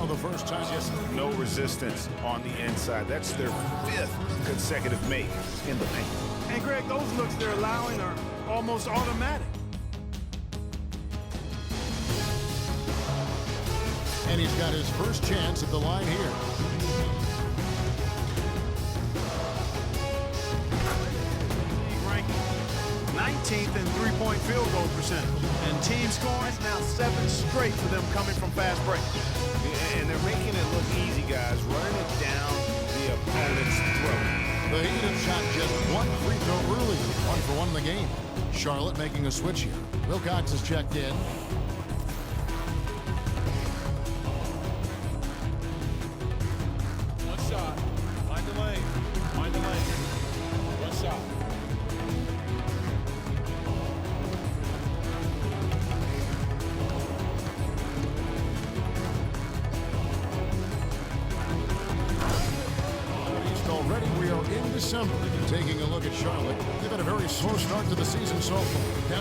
the first time. Just no resistance on the inside. That's their 5th consecutive make in the paint. And Greg, those looks they're allowing are almost automatic. And he's got his first chance at the line here. 19th in three-point field goal percentage. And team scoring now 7 straight for them coming from fast break. And they're making it look easy, guys, running it down the opponent's throat. The Heat have shot just 1 free throw early, 1 for 1 in the game. Charlotte making a switch here. Wilcox is checked in. One shot. Mind the lane. Mind the lane. One shot. Already we are in December. Taking a look at Charlotte, they've had a very slow start to the season so far.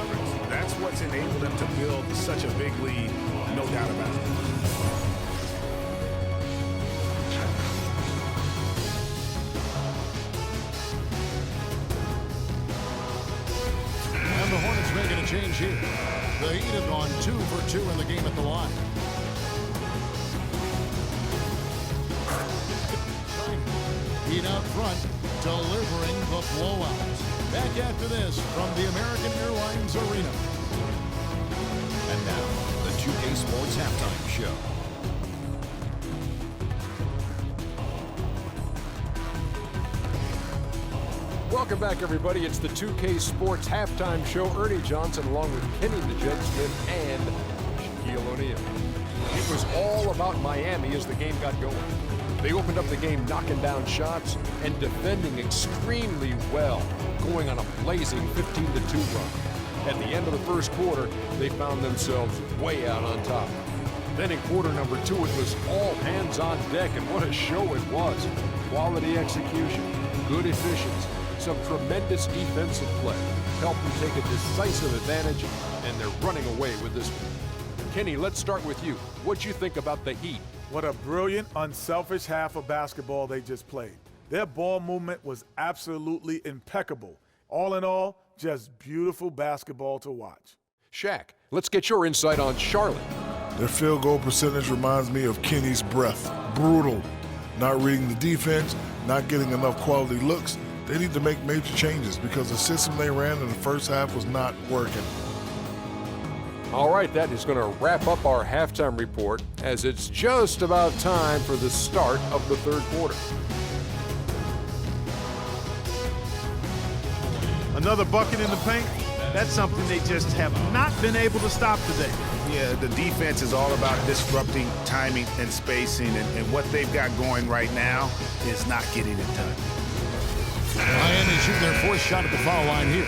That's what's enabled them to build such a big lead, no doubt about it. And the Hornets making a change here. The Heat have gone 2 for 2 in the game at the line. Heat out front, delivering the blowout. Back after this from the American Airlines Arena. And now, the 2K Sports Halftime Show. Welcome back, everybody. It's the 2K Sports Halftime Show. Ernie Johnson along with Kenny the Jet Smith and Shaquille O'Neal. It was all about Miami as the game got going. They opened up the game knocking down shots and defending extremely well, going on a blazing 15-2 run. At the end of the first quarter, they found themselves way out on top. Then in quarter number 2, it was all hands on deck, and what a show it was. Quality execution, good efficiency, some tremendous defensive play helped them take a decisive advantage, and they're running away with this one. Kenny, let's start with you. What'd you think about the Heat? What a brilliant, unselfish half of basketball they just played. Their ball movement was absolutely impeccable. All in all, just beautiful basketball to watch. Shaq, let's get your insight on Charlotte. Their field goal percentage reminds me of Kenny's breath. Brutal. Not reading the defense, not getting enough quality looks. They need to make major changes because the system they ran in the first half was not working. All right, that is going to wrap up our halftime report as it's just about time for the start of the third quarter. Another bucket in the paint. That's something they just have not been able to stop today. Yeah, the defense is all about disrupting timing and spacing, and what they've got going right now is not getting it done. Miami shooting their 4th shot at the foul line here.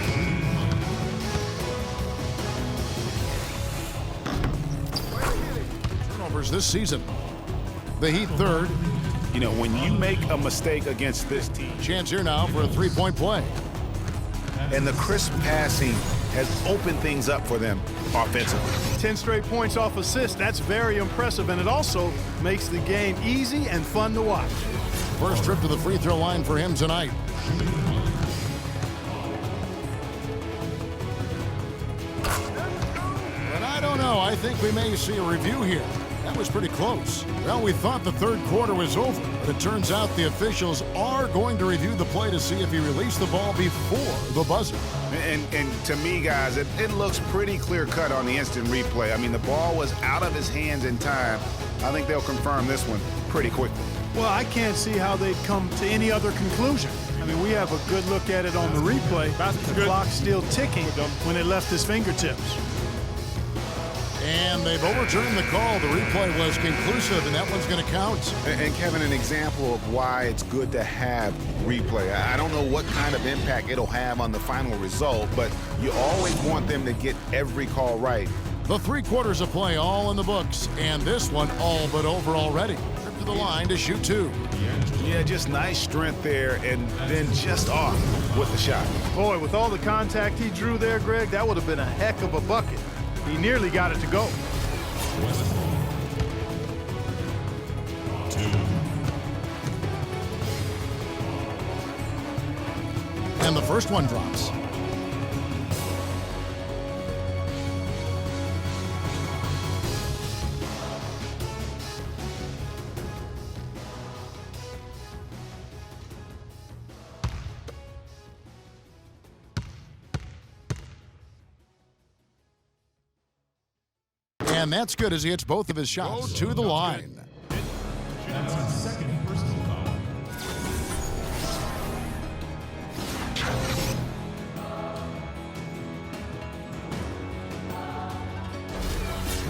Turnovers this season. The Heat 3rd. You know, when you make a mistake against this team, Chance here now for a 3-point play. and the crisp passing has opened things up for them offensively. 10 straight points off assists. That's very impressive, and it also makes the game easy and fun to watch. First trip to the free throw line for him tonight. And I don't know. I think we may see a review here. That was pretty close. Well, we thought the third quarter was over, but it turns out the officials are going to review the play to see if he released the ball before the buzzer. And to me, guys, it looks pretty clear-cut on the instant replay. I mean, the ball was out of his hands in time. I think they'll confirm this one pretty quickly. Well, I can't see how they'd come to any other conclusion. I mean, we have a good look at it on the replay. The clock's still ticking when it left his fingertips. And they've overturned the call. The replay was conclusive, and that one's going to count. And Kevin, an example of why it's good to have replay. I don't know what kind of impact it'll have on the final result, but you always want them to get every call right. The 3 quarters of play all in the books, and this one all but over already. Trip to the line to shoot 2. Yeah, just nice strength there, and then just off with the shot. Boy, with all the contact he drew there, Greg, that would have been a heck of a bucket. He nearly got it to go. And the first one drops. And that's good as he hits both of his shots to the line. That's his second personal foul.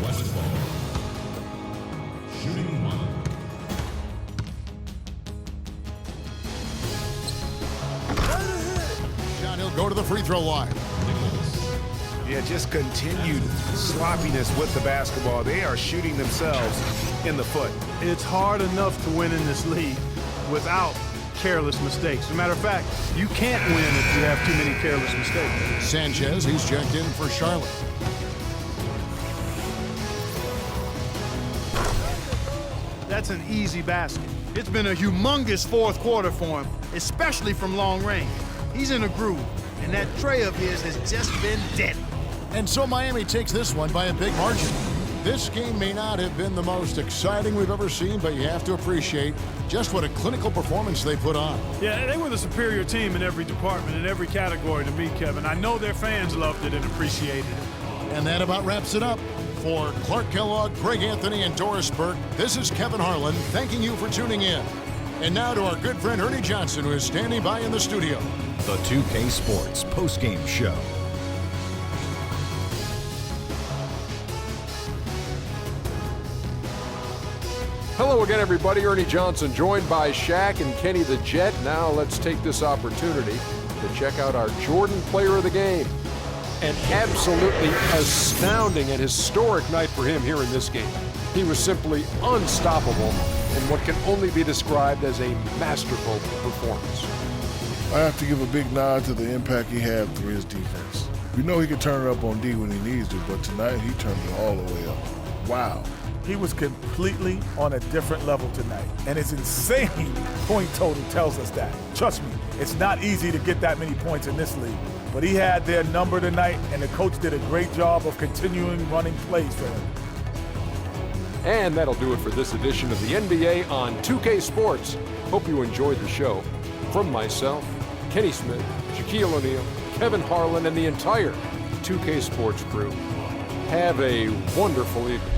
Westfall. Shooting one. John, he'll go to the free throw line. Yeah, just continued sloppiness with the basketball. They are shooting themselves in the foot. It's hard enough to win in this league without careless mistakes. As a matter of fact, you can't win if you have too many careless mistakes. Sanchez, he's checked in for Charlotte. That's an easy basket. It's been a humongous fourth quarter for him, especially from long range. He's in a groove, and that tray of his has just been deadly. And so Miami takes this one by a big margin. This game may not have been the most exciting we've ever seen, but you have to appreciate just what a clinical performance they put on. Yeah, they were the superior team in every department, in every category to me, Kevin. I know their fans loved it and appreciated it. And that about wraps it up. For Clark Kellogg, Greg Anthony, and Doris Burke, this is Kevin Harlan thanking you for tuning in. And now to our good friend Ernie Johnson, who is standing by in the studio. The 2K Sports postgame show. Hello again, everybody. Ernie Johnson, joined by Shaq and Kenny the Jet. Now let's take this opportunity to check out our Jordan Player of the Game. An absolutely astounding and historic night for him here in this game. He was simply unstoppable in what can only be described as a masterful performance. I have to give a big nod to the impact he had through his defense. We know he can turn it up on D when he needs to, but tonight he turned it all the way up. Wow. He was completely on a different level tonight, and his insane point total tells us that. Trust me, it's not easy to get that many points in this league, but he had their number tonight, and the coach did a great job of continuing running plays for him. And that'll do it for this edition of the NBA on 2K Sports. Hope you enjoyed the show. From myself, Kenny Smith, Shaquille O'Neal, Kevin Harlan, and the entire 2K Sports crew, have a wonderful evening.